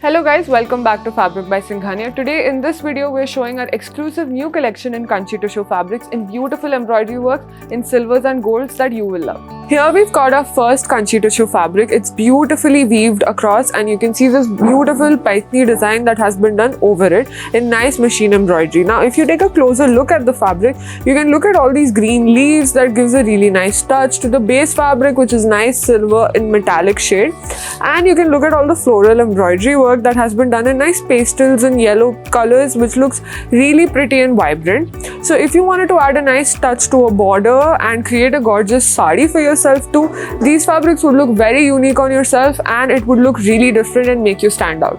Hello guys, welcome back to Fabric by Singhania. Today in this video we're showing our exclusive new collection in Kanchi tissue fabrics in beautiful embroidery work in silvers and golds that you will love. Here we've got our first Kanchi tissue fabric. It's beautifully weaved across and you can see this beautiful Paithni design that has been done over it in nice machine embroidery. Now if you take a closer look at the fabric, you can look at all these green leaves that gives a really nice touch to the base fabric, which is nice silver in metallic shade, and you can look at all the floral embroidery work that has been done in nice pastels and yellow colors, which looks really pretty and vibrant. So if you wanted to add a nice touch to a border and create a gorgeous sari for yourself too, these fabrics would look very unique on yourself and it would look really different and make you stand out.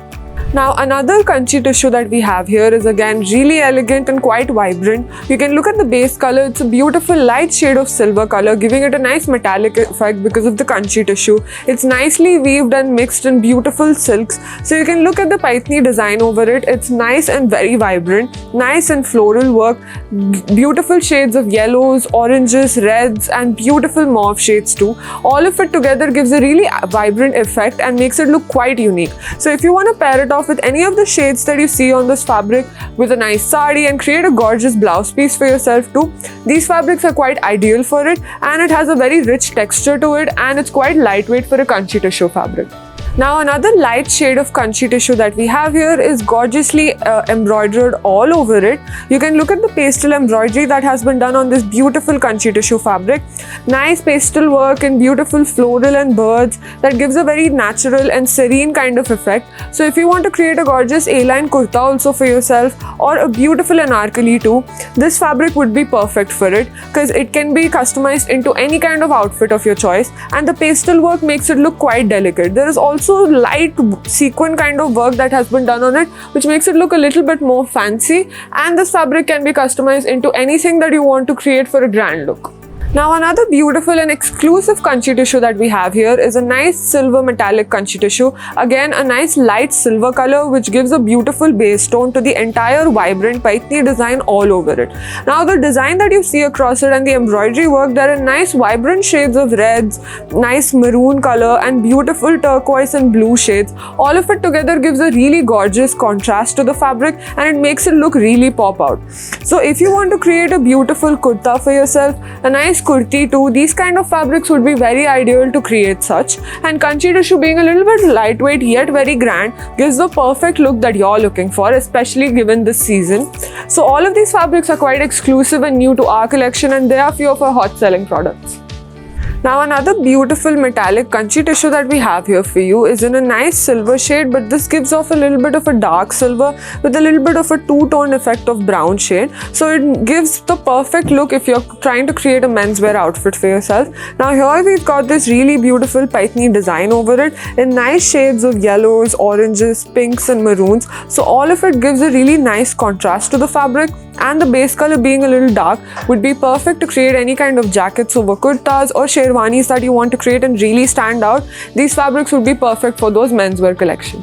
Now another Kanchi tissue that we have here is again really elegant and quite vibrant. You can look at the base color. It's a beautiful light shade of silver color, giving it a nice metallic effect because of the Kanchi tissue. It's nicely weaved and mixed in beautiful silks. So you can look at the Paithni design over it. It's nice and very vibrant, nice and floral work, beautiful shades of yellows, oranges, reds and beautiful mauve shades too. All of it together gives a really vibrant effect and makes it look quite unique. So if you want to pair it off with any of the shades that you see on this fabric with a nice sari and create a gorgeous blouse piece for yourself too, these fabrics are quite ideal for it, and it has a very rich texture to it and it's quite lightweight for a Kanchi tissue fabric. Now another light shade of Kanchi tissue that we have here is gorgeously embroidered all over it. You can look at the pastel embroidery that has been done on this beautiful Kanchi tissue fabric. Nice pastel work and beautiful floral and birds that gives a very natural and serene kind of effect. So if you want to create a gorgeous A-line kurta also for yourself or a beautiful anarkali too, this fabric would be perfect for it because it can be customized into any kind of outfit of your choice, and the pastel work makes it look quite delicate. There is also light sequin kind of work that has been done on it, which makes it look a little bit more fancy, and this fabric can be customized into anything that you want to create for a grand look. Now another beautiful and exclusive Kanchi tissue that we have here is a nice silver metallic Kanchi tissue. Again, a nice light silver color which gives a beautiful base tone to the entire vibrant Paithni design all over it. Now the design that you see across it and the embroidery work, there are nice vibrant shades of reds, nice maroon color and beautiful turquoise and blue shades. All of it together gives a really gorgeous contrast to the fabric and it makes it look really pop out. So if you want to create a beautiful kurta for yourself, a nice kurti too, these kind of fabrics would be very ideal to create such, and Kanchi tissue being a little bit lightweight yet very grand gives the perfect look that you're looking for, especially given this season. So all of these fabrics are quite exclusive and new to our collection, and they are few of our hot selling products. Now another beautiful metallic Kanchi tissue that we have here for you is in a nice silver shade, but this gives off a little bit of a dark silver with a little bit of a two-tone effect of brown shade. So it gives the perfect look if you're trying to create a menswear outfit for yourself. Now here we've got this really beautiful Paithni design over it in nice shades of yellows, oranges, pinks and maroons. So all of it gives a really nice contrast to the fabric, and the base color being a little dark would be perfect to create any kind of jackets over kurtas or sherwanis that you want to create and really stand out. These fabrics would be perfect for those menswear collection.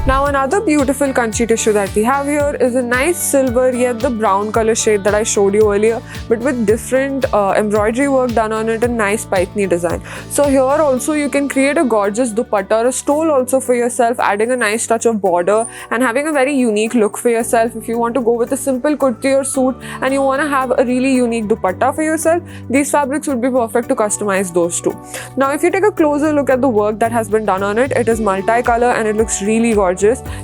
Now another beautiful Kanchi tissue that we have here is a nice silver yet the brown color shade that I showed you earlier, but with different embroidery work done on it and nice Paithni design. So here also you can create a gorgeous dupatta or a stole also for yourself, adding a nice touch of border and having a very unique look for yourself. If you want to go with a simple kurti or suit and you want to have a really unique dupatta for yourself, these fabrics would be perfect to customize those too. Now if you take a closer look at the work that has been done on it, it is multicolor and it looks really gorgeous.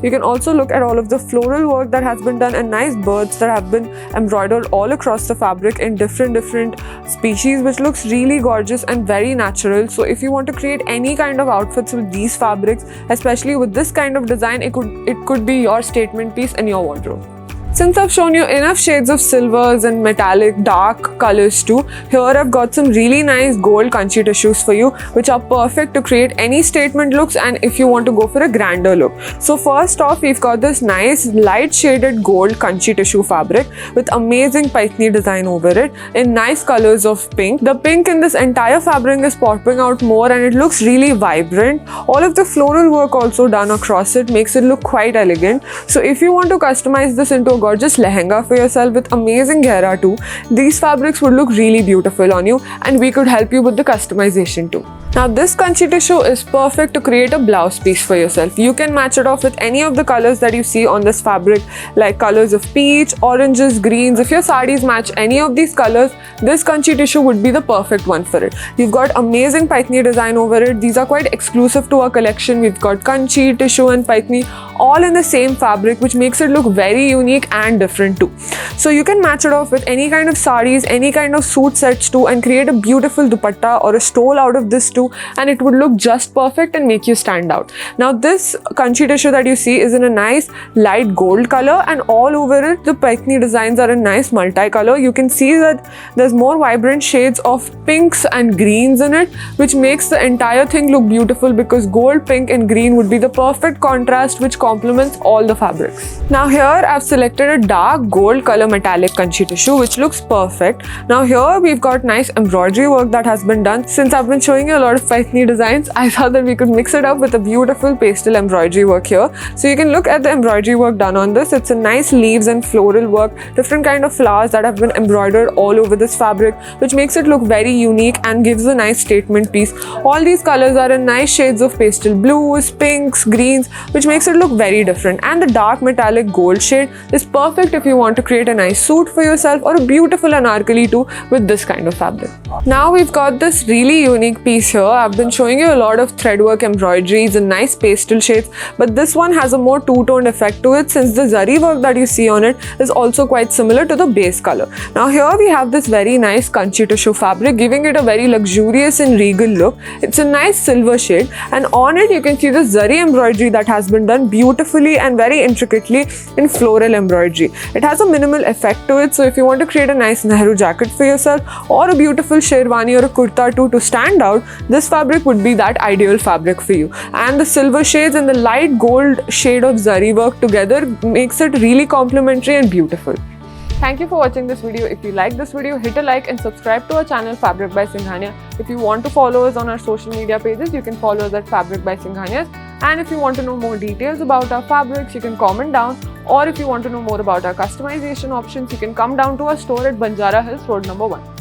You can also look at all of the floral work that has been done and nice birds that have been embroidered all across the fabric in different species, which looks really gorgeous and very natural. So if you want to create any kind of outfits with these fabrics, especially with this kind of design, it could be your statement piece in your wardrobe. Since I've shown you enough shades of silvers and metallic dark colors too, here I've got some really nice gold Kanchi tissues for you, which are perfect to create any statement looks and if you want to go for a grander look. So first off, we've got this nice light shaded gold Kanchi tissue fabric with amazing Paithni design over it in nice colors of pink. The pink in this entire fabric is popping out more and it looks really vibrant. All of the floral work also done across it makes it look quite elegant. So if you want to customize this into a gorgeous lehenga for yourself with amazing ghera too, these fabrics would look really beautiful on you and we could help you with the customization too. Now this kanchi tissue is perfect to create a blouse piece for yourself. You can match it off with any of the colors that you see on this fabric, like colors of peach, oranges, greens. If your sarees match any of these colors, this kanchi tissue would be the perfect one for it. You've got amazing paithni design over it. These are quite exclusive to our collection. We've got kanchi, tissue and paithni all in the same fabric, which makes it look very unique and different too. So you can match it off with any kind of sarees, any kind of suit sets too, and create a beautiful dupatta or a stole out of this too, and it would look just perfect and make you stand out. Now this kanchi tissue that you see is in a nice light gold color, and all over it the paithni designs are in nice multicolor. You can see that there's more vibrant shades of pinks and greens in it, which makes the entire thing look beautiful, because gold, pink and green would be the perfect contrast which complements all the fabrics. Now here I've selected a dark gold color metallic kanchi tissue which looks perfect. Now here we've got nice embroidery work that has been done. Since I've been showing you a lot of paithni designs, I thought that we could mix it up with a beautiful pastel embroidery work here. So you can look at the embroidery work done on this. It's a nice leaves and floral work, different kind of flowers that have been embroidered all over this fabric, which makes it look very unique and gives a nice statement piece. All these colors are in nice shades of pastel blues, pinks, greens, which makes it look very different. And the dark metallic gold shade is perfect if you want to create a nice suit for yourself or a beautiful anarkali too with this kind of fabric. Now we've got this really unique piece here. I've been showing you a lot of threadwork embroideries in nice pastel shades, but this one has a more two-toned effect to it, since the zari work that you see on it is also quite similar to the base color. Now here we have this very nice kanchi tissue fabric, giving it a very luxurious and regal look. It's a nice silver shade, and on it you can see the zari embroidery that has been done beautifully and very intricately in floral embroidery. It has a minimal effect to it, so if you want to create a nice Nehru jacket for yourself or a beautiful sherwani or a kurta too to stand out, this fabric would be that ideal fabric for you. And the silver shades and the light gold shade of zari work together makes it really complementary and beautiful. Thank you for watching this video. If you like this video, hit a like and subscribe to our channel Fabric by Singhania. If you want to follow us on our social media pages, you can follow us at Fabric by Singhania. And if you want to know more details about our fabrics, you can comment down. Or if you want to know more about our customization options, you can come down to our store at Banjara Hills Road number 1.